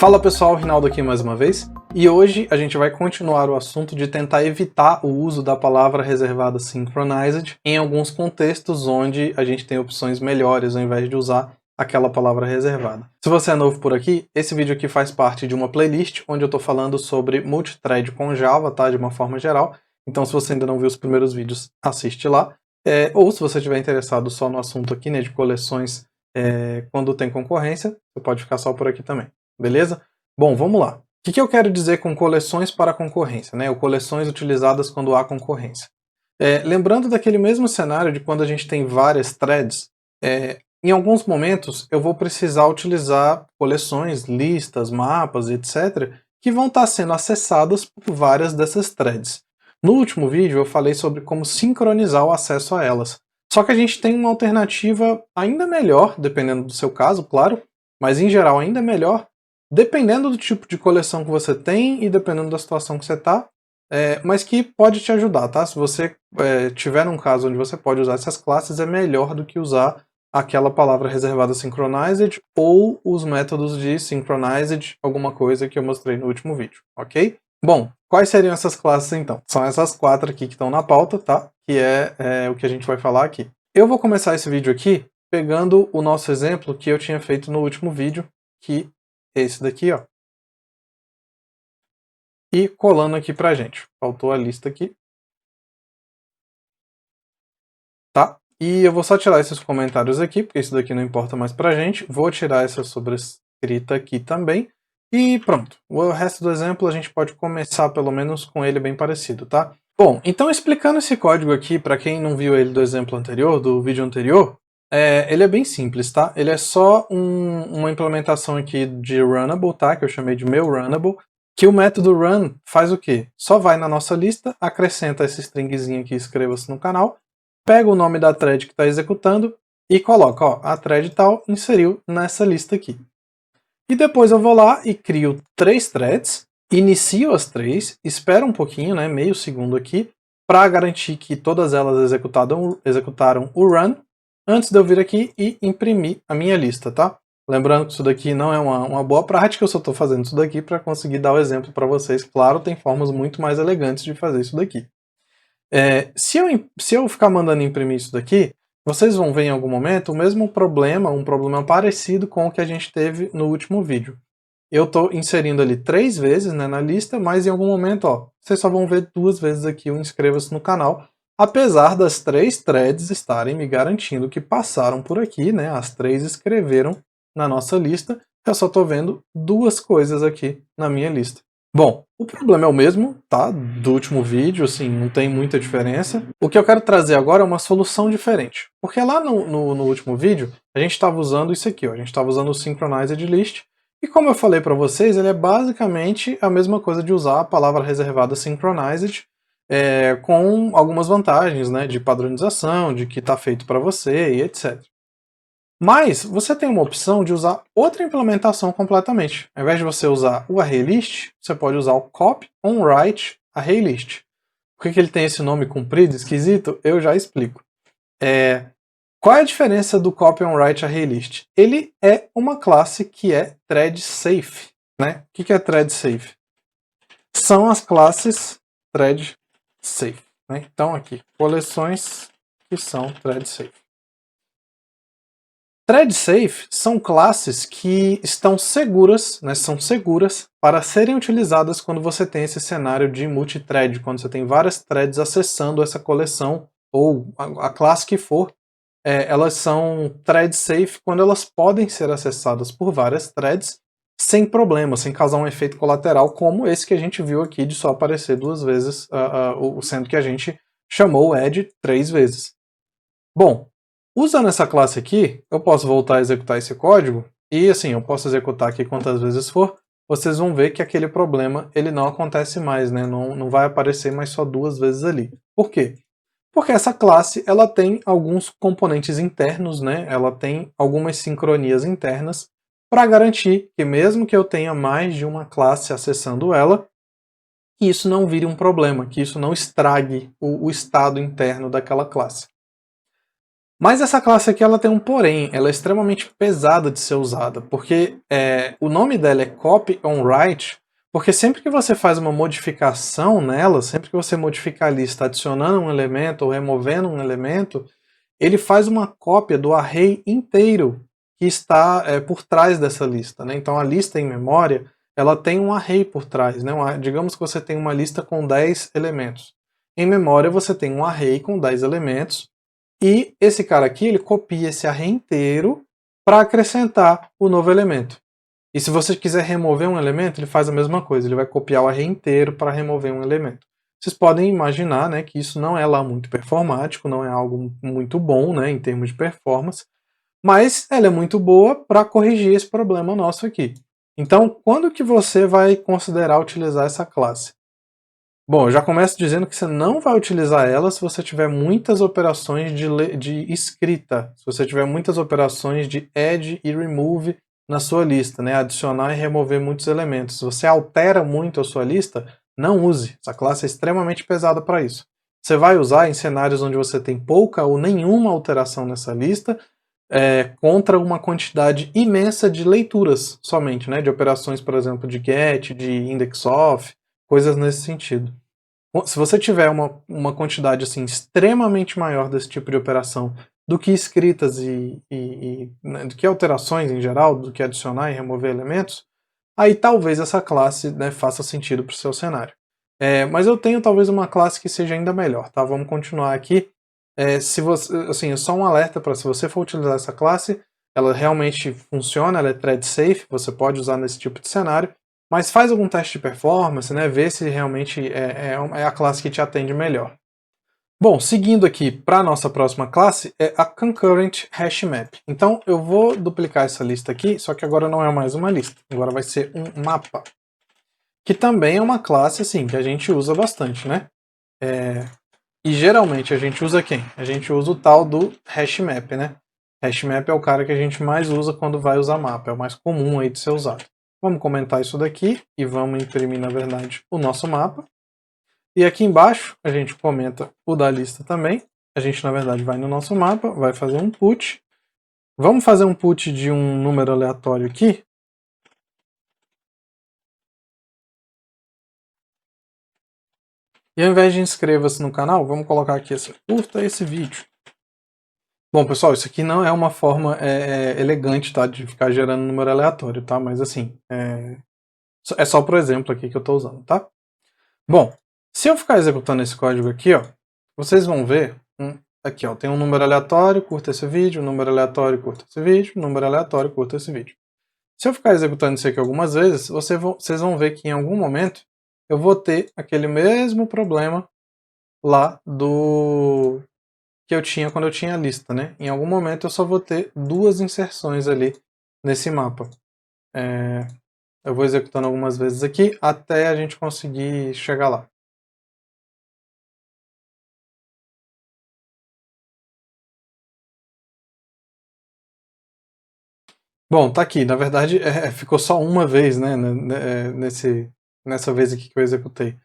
Fala pessoal, Rinaldo aqui mais uma vez, e hoje a gente vai continuar o assunto de tentar evitar o uso da palavra reservada synchronized em alguns contextos onde a gente tem opções melhores ao invés de usar aquela palavra reservada. Se você é novo por aqui, esse vídeo aqui faz parte de uma playlist onde eu estou falando sobre multithread com Java, tá? De uma forma geral, então se você ainda não viu os primeiros vídeos, assiste lá. Ou se você estiver interessado só no assunto aqui, né, de coleções quando tem concorrência, você pode ficar só por aqui também. Beleza? Bom, vamos lá. O que eu quero dizer com coleções para concorrência, né? Ou coleções utilizadas quando há concorrência. Lembrando daquele mesmo cenário de quando a gente tem várias threads, em alguns momentos eu vou precisar utilizar coleções, listas, mapas, etc., que vão estar sendo acessadas por várias dessas threads. No último vídeo eu falei sobre como sincronizar o acesso a elas. Só que a gente tem uma alternativa ainda melhor, dependendo do seu caso, claro, mas em geral ainda melhor, dependendo do tipo de coleção que você tem e dependendo da situação que você está, mas que pode te ajudar, tá? Se você tiver um caso onde você pode usar essas classes, é melhor do que usar aquela palavra reservada synchronized ou os métodos de synchronized, alguma coisa que eu mostrei no último vídeo, ok? Bom, quais seriam essas classes então? São essas 4 aqui que estão na pauta, tá? Que é o que a gente vai falar aqui. Eu vou começar esse vídeo aqui pegando o nosso exemplo que eu tinha feito no último vídeo, que é esse daqui, ó. E colando aqui pra gente. Faltou a lista aqui. Tá? E eu vou só tirar esses comentários aqui, porque isso daqui não importa mais pra gente. Vou tirar essa sobrescrita aqui também. E pronto. O resto do exemplo a gente pode começar pelo menos com ele bem parecido, tá? Bom, então explicando esse código aqui, para quem não viu ele do exemplo anterior, do vídeo anterior, ele é bem simples, tá? Ele é só uma implementação aqui de runnable, tá? Que eu chamei de meu runnable, que o método run faz o quê? Só vai na nossa lista, acrescenta esse stringzinho aqui, inscreva-se no canal, pega o nome da thread que está executando e coloca, ó, a thread tal inseriu nessa lista aqui. E depois eu vou lá e crio 3 threads, inicio as 3, espero um pouquinho, né, meio segundo aqui, para garantir que todas elas executaram o run, antes de eu vir aqui e imprimir a minha lista, tá? Lembrando que isso daqui não é uma boa prática, eu só estou fazendo isso daqui para conseguir dar o exemplo para vocês. Claro, tem formas muito mais elegantes de fazer isso daqui. Se eu ficar mandando imprimir isso daqui, vocês vão ver em algum momento o mesmo problema, um problema parecido com o que a gente teve no último vídeo. Eu estou inserindo ali 3 vezes, né, na lista, mas em algum momento, ó, vocês só vão ver 2 vezes aqui o inscreva-se no canal, apesar das 3 threads estarem me garantindo que passaram por aqui, né, as 3 escreveram na nossa lista, eu só estou vendo 2 coisas aqui na minha lista. Bom, o problema é o mesmo, tá? Do último vídeo, assim, não tem muita diferença. O que eu quero trazer agora é uma solução diferente. Porque lá no último vídeo, a gente estava usando isso aqui, ó. A gente estava usando o Synchronized List. E como eu falei para vocês, ele é basicamente a mesma coisa de usar a palavra reservada Synchronized, com algumas vantagens, né? De padronização, de que está feito para você e etc. Mas você tem uma opção de usar outra implementação completamente. Ao invés de você usar o ArrayList, você pode usar o Copy on Write ArrayList. Por que ele tem esse nome comprido, esquisito? Eu já explico. Qual é a diferença do Copy on Write ArrayList? Ele é uma classe que é thread safe, né? O que é thread safe? São as classes thread safe, né? Então aqui, coleções que são thread safe. Thread safe são classes que estão seguras, né, são seguras para serem utilizadas quando você tem esse cenário de multithread, quando você tem várias threads acessando essa coleção ou a classe que for. Elas são thread safe quando elas podem ser acessadas por várias threads sem problema, sem causar um efeito colateral como esse que a gente viu aqui de só aparecer 2 vezes, sendo que a gente chamou o add 3 vezes. Bom, usando essa classe aqui, eu posso voltar a executar esse código e assim, eu posso executar aqui quantas vezes for, vocês vão ver que aquele problema ele não acontece mais, né? Não vai aparecer mais só 2 vezes ali. Por quê? Porque essa classe ela tem alguns componentes internos, né? Ela tem algumas sincronias internas para garantir que mesmo que eu tenha mais de uma classe acessando ela, que isso não vire um problema, que isso não estrague o estado interno daquela classe. Mas essa classe aqui ela tem um porém, ela é extremamente pesada de ser usada, porque o nome dela é Copy on Write, porque sempre que você faz uma modificação nela, sempre que você modifica a lista adicionando um elemento ou removendo um elemento, ele faz uma cópia do array inteiro que está por trás dessa lista, né? Então a lista em memória, ela tem um array por trás, né? Digamos que você tem uma lista com 10 elementos. Em memória você tem um array com 10 elementos, e esse cara aqui, ele copia esse array inteiro para acrescentar o novo elemento. E se você quiser remover um elemento, ele faz a mesma coisa, ele vai copiar o array inteiro para remover um elemento. Vocês podem imaginar, né, que isso não é lá muito performático, não é algo muito bom, né, em termos de performance, mas ela é muito boa para corrigir esse problema nosso aqui. Então, quando que você vai considerar utilizar essa classe? Bom, eu já começo dizendo que você não vai utilizar ela se você tiver muitas operações de escrita, se você tiver muitas operações de add e remove na sua lista, né? Adicionar e remover muitos elementos. Se você altera muito a sua lista, não use. Essa classe é extremamente pesada para isso. Você vai usar em cenários onde você tem pouca ou nenhuma alteração nessa lista, contra uma quantidade imensa de leituras somente, né? De operações, por exemplo, de get, de index of, coisas nesse sentido. Se você tiver uma quantidade assim, extremamente maior desse tipo de operação do que escritas né, do que alterações em geral, do que adicionar e remover elementos, aí talvez essa classe, né, faça sentido para o seu cenário. Mas eu tenho talvez uma classe que seja ainda melhor, tá? Vamos continuar aqui. Se você, assim, só um alerta para se você for utilizar essa classe, ela realmente funciona, ela é thread safe, você pode usar nesse tipo de cenário, mas faz algum teste de performance, né, vê se realmente é a classe que te atende melhor. Bom, seguindo aqui para a nossa próxima classe, é a Concurrent HashMap. Então eu vou duplicar essa lista aqui, só que agora não é mais uma lista, agora vai ser um mapa. Que também é uma classe assim, que a gente usa bastante, né? E geralmente a gente usa quem? A gente usa o tal do HashMap, né? HashMap é o cara que a gente mais usa quando vai usar mapa, é o mais comum aí de ser usado. Vamos comentar isso daqui e vamos imprimir, na verdade, o nosso mapa. E aqui embaixo a gente comenta o da lista também. A gente, na verdade, vai no nosso mapa, vai fazer um put. Vamos fazer um put de um número aleatório aqui. E ao invés de inscreva-se no canal, vamos colocar aqui assim, curta esse vídeo. Bom, pessoal, isso aqui não é uma forma elegante, tá, de ficar gerando número aleatório, tá? Mas assim, é só pro exemplo aqui que eu estou usando, tá? Bom, se eu ficar executando esse código aqui, ó, vocês vão ver, aqui ó, tem um número aleatório, curta esse vídeo, um número aleatório, curta esse vídeo, um número aleatório, curta esse vídeo. Se eu ficar executando isso aqui algumas vezes, vocês vão ver que em algum momento eu vou ter aquele mesmo problema lá do que eu tinha quando eu tinha a lista, né? Em algum momento eu só vou ter duas inserções ali nesse mapa. Eu vou executando algumas vezes aqui até a gente conseguir chegar lá. Bom, tá aqui. Na verdade, ficou só uma vez, né? Nessa vez aqui que eu executei.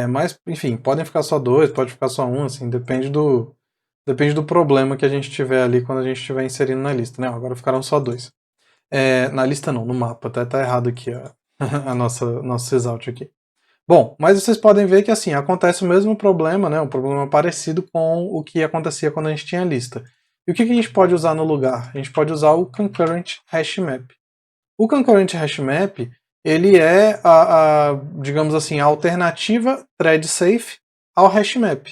Mas, enfim, podem ficar só dois, pode ficar só um, assim, depende do problema que a gente tiver ali quando a gente estiver inserindo na lista, né? Agora ficaram só dois. Na lista não, no mapa, tá errado aqui a nosso result aqui. Bom, mas vocês podem ver que assim, acontece o mesmo problema, né? Um problema parecido com o que acontecia quando a gente tinha a lista. E o que a gente pode usar no lugar? A gente pode usar o Concurrent HashMap. O Concurrent HashMap, ele é digamos assim, a alternativa thread safe ao HashMap.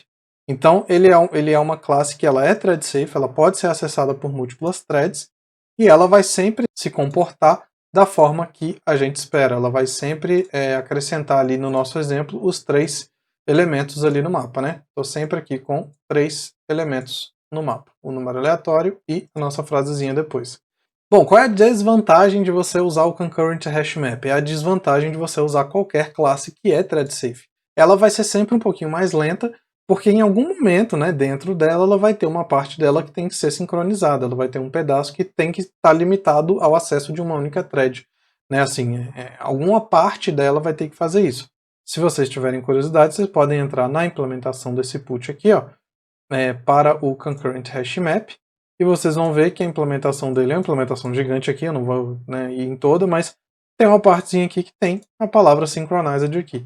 Então, ele é uma classe que ela é thread safe, ela pode ser acessada por múltiplas threads, e ela vai sempre se comportar da forma que a gente espera. Ela vai sempre acrescentar ali no nosso exemplo os 3 elementos ali no mapa, né? Estou sempre aqui com 3 elementos no mapa. O número aleatório e a nossa frasezinha depois. Bom, qual é a desvantagem de você usar o Concurrent HashMap? É a desvantagem de você usar qualquer classe que é thread safe. Ela vai ser sempre um pouquinho mais lenta, porque em algum momento, né, dentro dela, ela vai ter uma parte dela que tem que ser sincronizada, ela vai ter um pedaço que tem que estar limitado ao acesso de uma única thread. Né, assim, alguma parte dela vai ter que fazer isso. Se vocês tiverem curiosidade, vocês podem entrar na implementação desse put aqui, ó, para o Concurrent HashMap, e vocês vão ver que a implementação dele é uma implementação gigante aqui, eu não vou, né, ir em toda, mas tem uma partezinha aqui que tem a palavra synchronized aqui.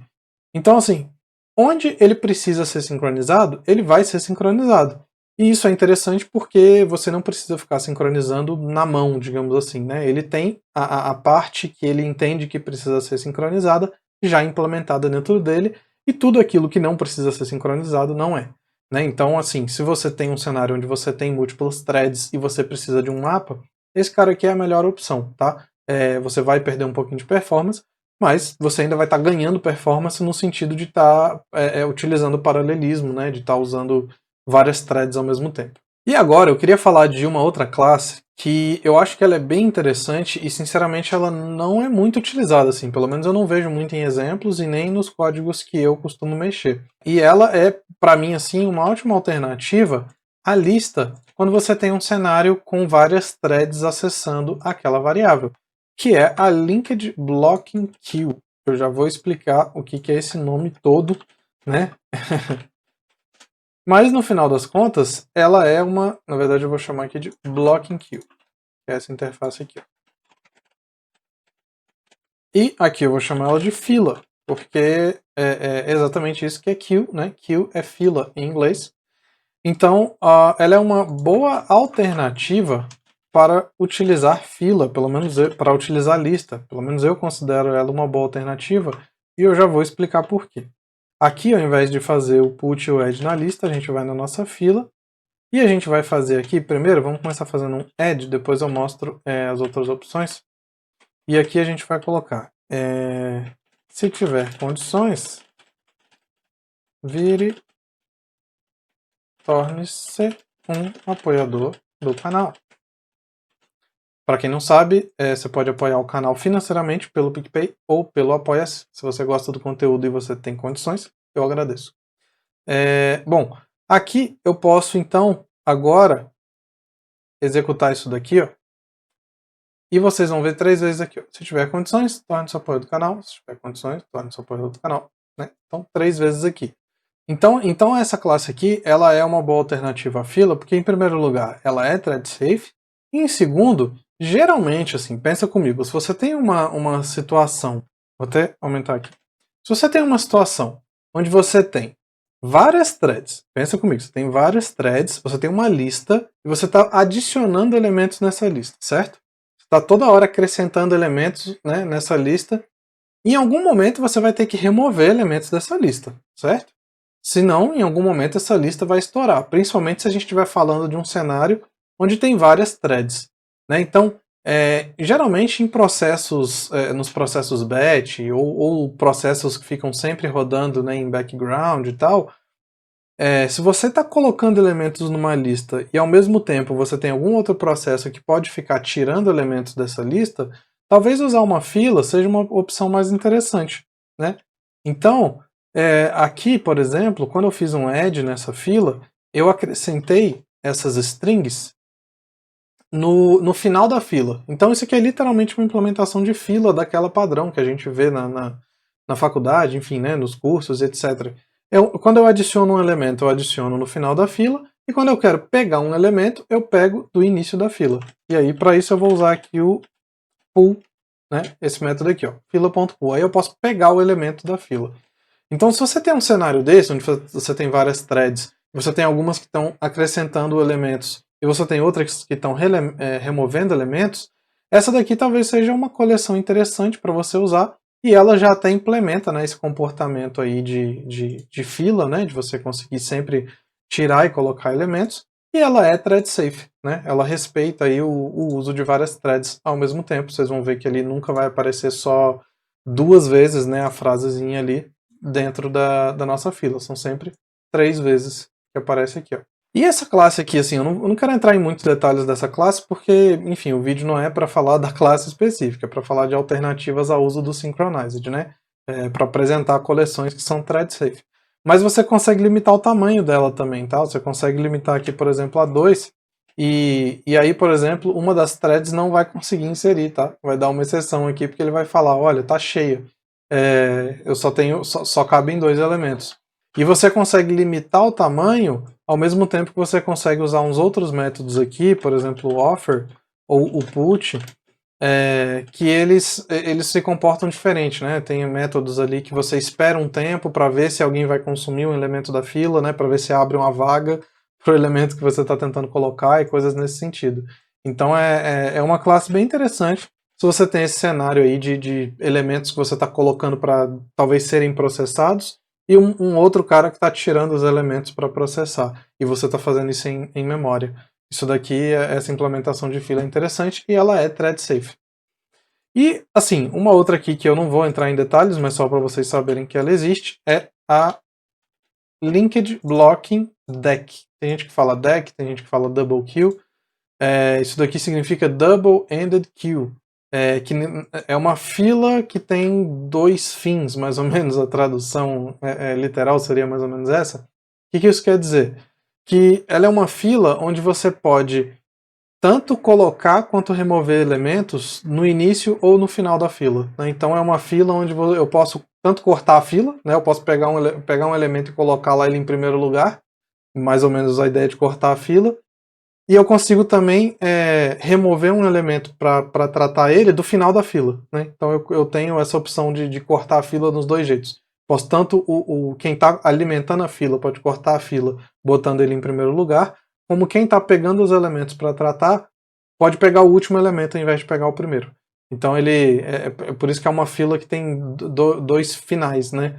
Então, assim, onde ele precisa ser sincronizado, ele vai ser sincronizado. E isso é interessante porque você não precisa ficar sincronizando na mão, digamos assim, né? Ele tem a parte que ele entende que precisa ser sincronizada já implementada dentro dele, e tudo aquilo que não precisa ser sincronizado não é. Né? Então, assim, se você tem um cenário onde você tem múltiplos threads e você precisa de um mapa, esse cara aqui é a melhor opção, tá? Você vai perder um pouquinho de performance, mas você ainda vai estar ganhando performance no sentido de estar utilizando paralelismo, né? De estar usando várias threads ao mesmo tempo. E agora eu queria falar de uma outra classe que eu acho que ela é bem interessante e sinceramente ela não é muito utilizada, assim, pelo menos eu não vejo muito em exemplos e nem nos códigos que eu costumo mexer. E ela é, para mim, assim, uma ótima alternativa à lista quando você tem um cenário com várias threads acessando aquela variável, que é a Linked Blocking Queue. Eu já vou explicar o que é esse nome todo, né? Mas no final das contas, ela é uma, na verdade eu vou chamar aqui de Blocking Queue, que é essa interface aqui. E aqui eu vou chamar ela de fila, porque é exatamente isso que é queue, né? Queue é fila em inglês. Então, ela é uma boa alternativa para utilizar fila, pelo menos para utilizar lista. Pelo menos eu considero ela uma boa alternativa e eu já vou explicar por quê. Aqui, ao invés de fazer o put e o add na lista, a gente vai na nossa fila e a gente vai fazer aqui, primeiro, vamos começar fazendo um add, depois eu mostro as outras opções. E aqui a gente vai colocar, se tiver condições, vire, torne-se um apoiador do canal. Para quem não sabe, você pode apoiar o canal financeiramente pelo PicPay ou pelo Apoia-se. Se você gosta do conteúdo e você tem condições, eu agradeço. Bom, aqui eu posso então agora executar isso daqui, ó. E vocês vão ver 3 vezes aqui, ó. Se tiver condições, torne-se apoiador do canal. Se tiver condições, torne-se apoiador do canal. Né? Então, 3 vezes aqui. Então essa classe aqui, ela é uma boa alternativa à fila, porque em primeiro lugar, ela é thread safe, e em segundo, geralmente, assim, pensa comigo, se você tem uma situação, vou até aumentar aqui, se você tem uma situação onde você tem várias threads, pensa comigo, você tem várias threads, você tem uma lista, e você está adicionando elementos nessa lista, certo? Você está toda hora acrescentando elementos, né, nessa lista, e em algum momento você vai ter que remover elementos dessa lista, certo? Senão, em algum momento, essa lista vai estourar, principalmente se a gente estiver falando de um cenário onde tem várias threads. Né? Então, geralmente em processos, nos processos batch ou processos que ficam sempre rodando, né, em background e tal, se você está colocando elementos numa lista e ao mesmo tempo você tem algum outro processo que pode ficar tirando elementos dessa lista, talvez usar uma fila seja uma opção mais interessante. Né? Então, aqui, por exemplo, quando eu fiz um add nessa fila, eu acrescentei essas strings no final da fila. Então isso aqui é literalmente uma implementação de fila daquela padrão que a gente vê na faculdade, enfim, né, nos cursos, etc. Quando eu adiciono um elemento, eu adiciono no final da fila, e quando eu quero pegar um elemento, eu pego do início da fila. E aí, para isso, eu vou usar aqui o pull, né, esse método aqui, ó, fila.pull. Aí eu posso pegar o elemento da fila. Então, se você tem um cenário desse, onde você tem várias threads, você tem algumas que estão acrescentando elementos e você tem outras que estão removendo elementos, essa daqui talvez seja uma coleção interessante para você usar e ela já até implementa, né, esse comportamento aí de fila, né, de você conseguir sempre tirar e colocar elementos, e ela é thread safe, né, ela respeita aí o uso de várias threads ao mesmo tempo. Vocês vão ver que ali nunca vai aparecer só 2 vezes, né, a frasezinha ali dentro da nossa fila. São sempre 3 vezes que aparece aqui, ó. E essa classe aqui, assim, eu não quero entrar em muitos detalhes dessa classe, porque, enfim, o vídeo não é para falar da classe específica, é para falar de alternativas ao uso do Synchronized, né? Para apresentar coleções que são thread safe. Mas você consegue limitar o tamanho dela também, tá? Você consegue limitar aqui, por exemplo, a 2, e aí, por exemplo, uma das threads não vai conseguir inserir, tá? Vai dar uma exceção aqui, porque ele vai falar, olha, tá cheia. Eu só cabem 2 elementos. E você consegue limitar o tamanho ao mesmo tempo que você consegue usar uns outros métodos aqui, por exemplo, o offer ou o put, que eles se comportam diferente, né? Tem métodos ali que você espera um tempo para ver se alguém vai consumir um elemento da fila, né? Para ver se abre uma vaga para o elemento que você está tentando colocar e coisas nesse sentido. Então é uma classe bem interessante se você tem esse cenário aí de elementos que você está colocando para talvez serem processados e um outro cara que está tirando os elementos para processar e você está fazendo isso em memória. Isso daqui, essa implementação de fila é interessante e ela é thread safe. E, assim, uma outra aqui que eu não vou entrar em detalhes, mas só para vocês saberem que ela existe, é a Linked Blocking Deck. Tem gente que fala deck, tem gente que fala double queue. Isso daqui significa double-ended queue, que é uma fila que tem dois fins, mais ou menos. A tradução literal seria mais ou menos essa. O que isso quer dizer? Que ela é uma fila onde você pode tanto colocar quanto remover elementos no início ou no final da fila, né? Então é uma fila onde eu posso tanto cortar a fila, né? Eu posso pegar um elemento e colocar lá ele em primeiro lugar, mais ou menos a ideia de cortar a fila, e eu consigo também remover um elemento para tratar ele do final da fila, né? Então eu tenho essa opção de cortar a fila nos dois jeitos. Posso tanto quem está alimentando a fila pode cortar a fila botando ele em primeiro lugar, como quem está pegando os elementos para tratar pode pegar o último elemento ao invés de pegar o primeiro. Então é por isso que é uma fila que tem dois finais, né?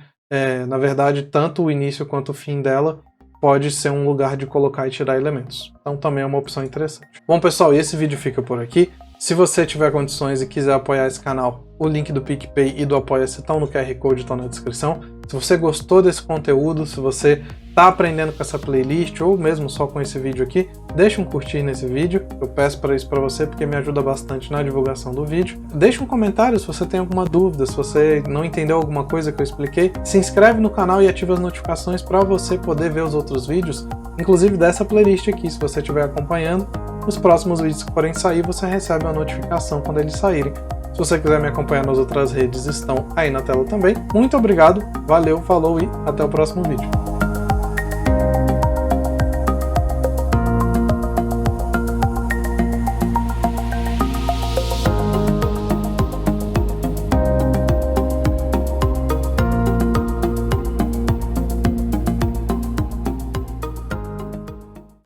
Na verdade, tanto o início quanto o fim dela pode ser um lugar de colocar e tirar elementos. Então também é uma opção interessante. Bom, pessoal, e esse vídeo fica por aqui. Se você tiver condições e quiser apoiar esse canal, o link do PicPay e do Apoia-se estão no QR Code, estão na descrição. Se você gostou desse conteúdo, se você está aprendendo com essa playlist ou mesmo só com esse vídeo aqui, deixa um curtir nesse vídeo. Eu peço para isso para você porque me ajuda bastante na divulgação do vídeo. Deixa um comentário se você tem alguma dúvida, se você não entendeu alguma coisa que eu expliquei. Se inscreve no canal e ativa as notificações para você poder ver os outros vídeos, inclusive dessa playlist aqui, se você estiver acompanhando. Os próximos vídeos que forem sair, você recebe uma notificação quando eles saírem. Se você quiser me acompanhar nas outras redes, estão aí na tela também. Muito obrigado, valeu, falou e até o próximo vídeo.